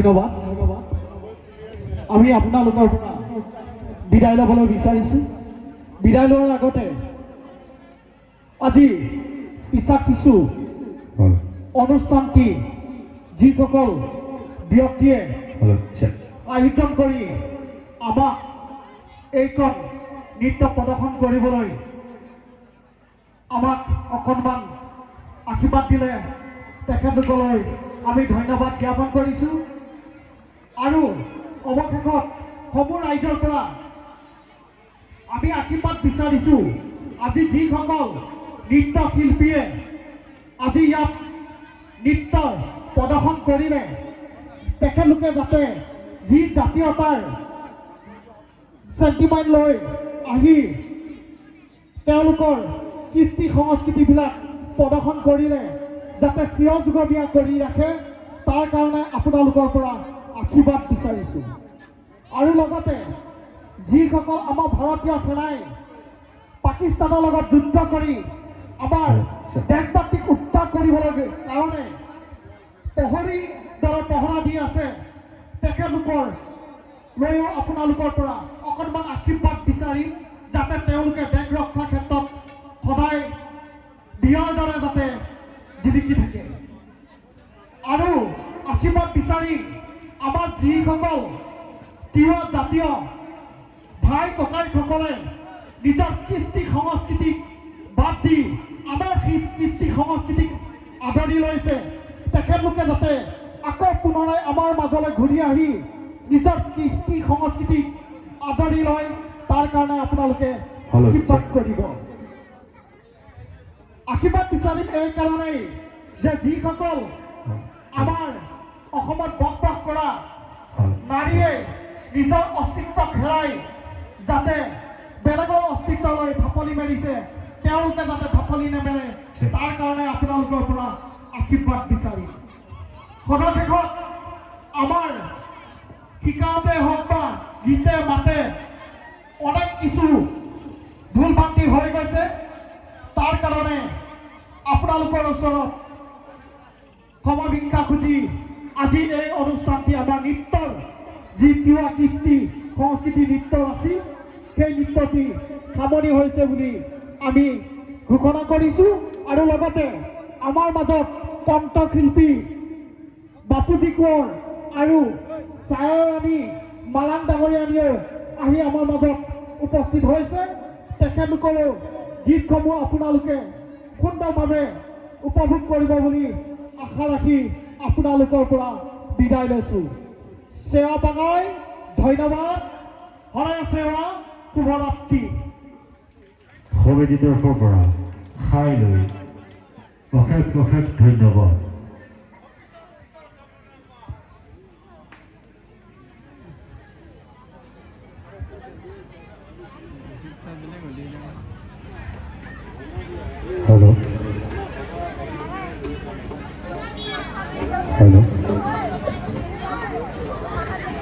ধন্যবাদ। আমি আপোনালোকৰ পৰা বিদায় ল'বলৈ বিচাৰিছোঁ। বিদায় লোৱাৰ আগতে আজি ইচ্ছা কিছু অনুষ্ঠানটি যিসকল ব্যক্তিয়ে আয়োজন কৰি আমাক এইখন নৃত্য প্ৰদৰ্শন কৰিবলৈ আমাক অকণমান আশীৰ্বাদ দিলে তেখেতলোকলৈ আমি ধন্যবাদ জ্ঞাপন কৰিছোঁ। আৰু অৱশেষত সমূহ ৰাইজৰ পৰা আমি আশীৰ্বাদ বিচাৰিছোঁ। আজি যিসকল নৃত্যশিল্পীয়ে আজি ইয়াত নৃত্য প্ৰদৰ্শন কৰিলে তেখেতলোকে যাতে যি জাতীয়তাৰ চেণ্টিমেণ্ট লৈ আহি তেওঁলোকৰ কৃষ্টি সংস্কৃতিবিলাক প্ৰদৰ্শন কৰিলে যাতে চিৰযুগমীয়া কৰি ৰাখে তাৰ কাৰণে আপোনালোকৰ পৰা আশীৰ্বাদ বিচাৰিছোঁ। আৰু লগতে যিসকল আমাৰ ভাৰতীয় সেনাই পাকিস্তানৰ লগত যুদ্ধ কৰি আমাৰ দেশবাসীক উদ্ধাৰ কৰিবলৈ কাৰণে প্ৰহৰী দলৰ পহৰা দি আছে তেখেতলোকৰ লৈও আপোনালোকৰ পৰা অকণমান আশীৰ্বাদ বিচাৰিম যাতে তেওঁলোকে দেশ ৰক্ষাৰ ক্ষেত্ৰত সদায় বিয়াৰ দৰে যাতে জিলিকি থাকে। আৰু আশীৰ্বাদ বিচাৰিম আমাৰ যিসকল তিৱা জাতীয় ভাই ককাইসকলে নিজৰ কৃষ্টি সংস্কৃতিক বাদ দি আমাৰ কৃষ্টি সংস্কৃতিক আদৰি লৈছে তেখেতলোকে যাতে আকৌ পুনৰাই আমাৰ মাজলৈ ঘূৰি আহি নিজৰ কৃষ্টি সংস্কৃতিক আদৰি লয় তাৰ কাৰণে আপোনালোকে আশীৰ্বাদ কৰিব। আশীৰ্বাদ বিচাৰিম এই কাৰণেই যে যিসকল আমাৰ অসমত বসবাস কৰা নাৰীয়ে নিজৰ অস্তিত্ব হেৰাই যাতে বেলেগৰ অস্তিত্বলৈ ঢাপলি মেলিছে তেওঁলোকে যাতে ঢাপলি নেমেলে তাৰ কাৰণে আপোনালোকৰ পৰা আশীৰ্বাদ বিচাৰিম। সদাশেষত আমাৰ শিকাওঁতে হওক বা গীতে মাতে অনেক কিছু ভুল ভ্ৰান্তি হৈ গৈছে তাৰ কাৰণে আপোনালোকৰ ওচৰত ক্ষমা ভিক্ষা খুজি আজি এই অনুষ্ঠানটি আমাৰ নৃত্যৰ যি তিৱা কৃষ্টি সংস্কৃতি নৃত্য আছিল সেই নৃত্যটি সামৰি হৈছে বুলি আমি ঘোষণা কৰিছোঁ। আৰু লগতে আমাৰ মাজত কণ্ঠশিল্পী বাপুজি কোঁৱৰ আৰু ছায়াৰাণী মালাং ডাঙৰীয়ানীয়েও আহি আমাৰ মাজত উপস্থিত হৈছে। তেখেতলোকৰো গীতসমূহ আপোনালোকে সুন্দৰভাৱে উপভোগ কৰিব বুলি আশা ৰাখি আপোনালোকৰ পৰা বিদায় লৈছোঁ। সেৱা বাঙাই ধন্যবাদ। হৰে সেৱা শুভৰাত্ৰি। সমিতিৰ তৰফৰ পৰা খাই লৈ অশেষ অশেষ ধন্যবাদ। Hello hello